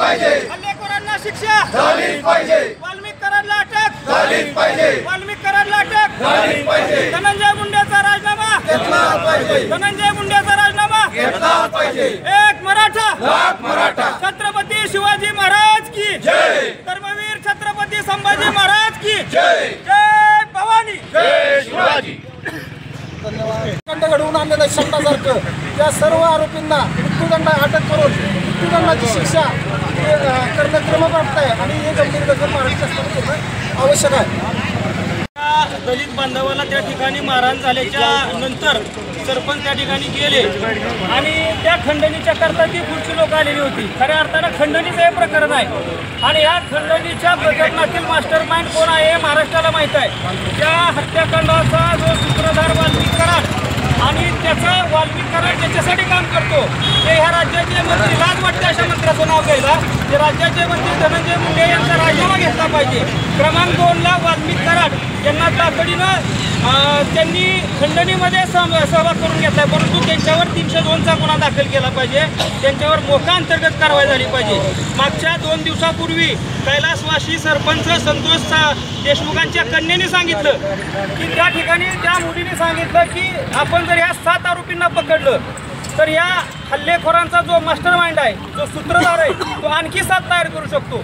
हल्लेखोरांना शिक्षा झालीच पाहिजे, वाल्मिकरांना अटक झालीच पाहिजे, वाल्मिकरांना अटक झालीच पाहिजे, धनंजय मुंडेचा राजीनामा घेतला पाहिजे, धनंजय मुंडेचा राजीनामा घेतला पाहिजे। एक मराठा लाख मराठा, छत्रपती शिवाजी महाराज की जय, धर्मवीर छत्रपती संभाजी महाराज की जय, जय भवानी, जय शिवाजी। खंड घडवून आणलेल्या शब्दासारखं त्या सर्व आरोपींना मृत्यूदंड अटक करून मृत्यूदंडाची शिक्षा करणं क्रमप्राप्त आहे आणि हे गंभीर दखल महाराष्ट्र शासनाने घेणं आवश्यक आहे। दलित बांधवाला त्या ठिकाणी मारहाण झाल्याच्या नंतर सरपंच त्या ठिकाणी गेले आणि त्या खंडणीच्या करता ती पुढची लोक आलेली होती। खऱ्या अर्थानं खंडणीचं हे प्रकरण आहे आणि या खंडणीच्या प्रकरणातील मास्टर माइंड कोण आहे हे महाराष्ट्राला माहीत आहे। त्या हत्याकांडाचा जो सूत्रधार वाल्मिक कराड आणि त्याचं वाल्मिक कराड ज्याच्यासाठी काम करतो ते ह्या राज्याचे मंत्री, लाज वाटते अशा मंत्र्याचं नाव घ्यायला, ते राज्याचे मंत्री धनंजय मुंडे यांचा राजीनामा घेतला पाहिजे। क्रमांक 2ला वाल्मिक कराड यांना तातडीनं त्यांनी खंडणीमध्ये सहभाग करून घेतला, परंतु त्यांच्यावर 302चा गुन्हा दाखल केला पाहिजे, त्यांच्यावर मोका अंतर्गत कारवाई झाली पाहिजे। मागच्या 2 दिवसापूर्वी कैलासवासी सरपंच संतोष देशमुखांच्या कन्येने सांगितलं की त्या ठिकाणी त्या मुलीने सांगितलं की आपण जर ह्या 7 आरोपींना पकडलं तर या हल्लेखोरांचा जो मास्टर माइंड आहे, जो सूत्रधार आहे, तो आणखी 7 तयार करू शकतो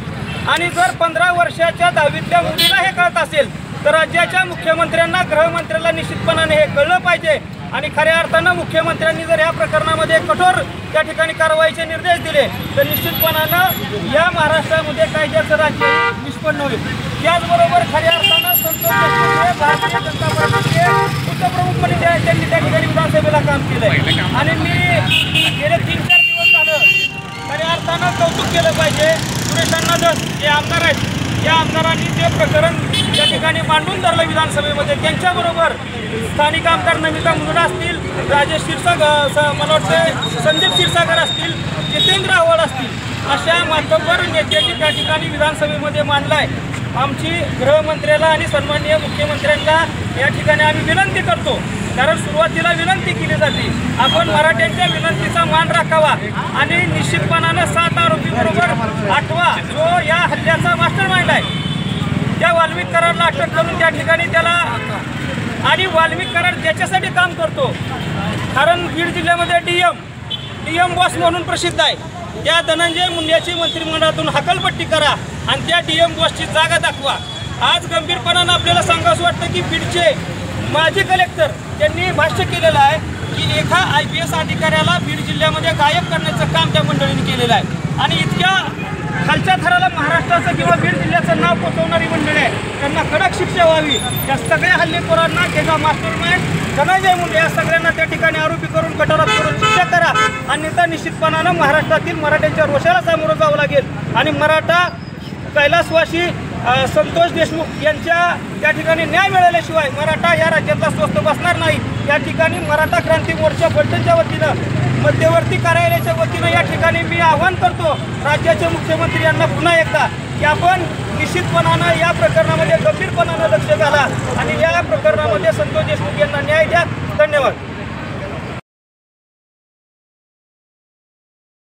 आणि जर 15 वर्षाच्या 10वीतल्या मुलीला हे कळत असेल तर राज्याच्या मुख्यमंत्र्यांना, गृहमंत्र्याला निश्चितपणाने हे कळलं पाहिजे आणि खऱ्या अर्थानं मुख्यमंत्र्यांनी जर या प्रकरणामध्ये कठोर त्या ठिकाणी कारवाईचे निर्देश दिले तर निश्चितपणानं या महाराष्ट्रामध्ये कायद्याचं राज्य निष्पन्न होईल। त्याचबरोबर खऱ्या अर्थानं संतोष देशमुख हे भारतीय जनता पार्टीचे उपप्रमुख म्हणून त्यांनी त्या ठिकाणी विधानसभेला काम केलंय आणि मी गेले 3-4 दिवस झालं खऱ्या अर्थानं कौतुक केलं पाहिजे। सुरेश धस जे आमदार आहेत, या आमदारांनी ते प्रकरण त्या ठिकाणी मांडून धरलं विधानसभेमध्ये। त्यांच्याबरोबर स्थानिक आमदार नमिता मुंदडा असतील, राजेश क्षीरसागर, मला वाटतं संदीप क्षीरसागर असतील, जितेंद्र आव्हाड असतील, अशा मातब्बर नेत्यांनी त्या ठिकाणी विधानसभेमध्ये मांडलाय। आमची गृहमंत्र्याला आणि सन्माननीय मुख्यमंत्र्यांना या ठिकाणी आम्ही विनंती करतो, कारण सुरुवातीला विनंती केली जाते आपण मराठ्यांच्या विनंतीचा मान राखावा आणि निश्चितपणानं 7 आरोपीबरोबर 8वा जो या हल्ल्याचा मास्टर माइंड आहे त्या वाल्मिक कराडला अटक करून त्या ठिकाणी त्याला, आणि वाल्मिक कराड ज्याच्यासाठी काम करतो, कारण बीड जिल्ह्यामध्ये डीएम बॉस म्हणून प्रसिद्ध आहे, त्या धनंजय मुंडेची मंत्रिमंडळातून हकालपट्टी करा आणि त्या डीएम बॉसची जागा दाखवा। आज गंभीरपणानं आपल्याला सांगावंसं वाटतं की बीडचे माजी कलेक्टर त्यांनी भाष्य केलेलं आहे की एका IPS अधिकाऱ्याला बीड जिल्ह्यामध्ये गायब करण्याचं काम त्या मंडळीने केलेलं आहे आणि इतक्या खालच्या थराला महाराष्ट्राचं किंवा बीड जिल्ह्याचं नाव पोचवणारी मंडळी आहे, त्यांना कडक शिक्षा व्हावी। या सगळ्या हल्लेखोरांना, त्याचा मास्टरमाइंड धनंजय मुंडे या सगळ्यांना त्या ठिकाणी आरोपी करून गटारात करून शिक्षा करा आणि त्या निश्चितपणानं महाराष्ट्रातील मराठ्यांच्या रोषाला सामोरं जावं लागेल आणि मराठा कैलासवासी संतोष देशमुख यांच्या त्या ठिकाणी न्याय मिळाल्याशिवाय मराठा या राज्यातला स्वस्त बसणार नाही। या ठिकाणी मराठा क्रांती मोर्चा फलटणच्या वतीनं, मध्यवर्ती कार्यालयाच्या वतीनं या ठिकाणी मी आवाहन करतो राज्याचे मुख्यमंत्री यांना पुन्हा एकदा की आपण निश्चितपणानं या प्रकरणामध्ये गंभीरपणानं लक्ष घाला आणि या प्रकरणामध्ये संतोष देशमुख यांना न्याय द्या। धन्यवाद।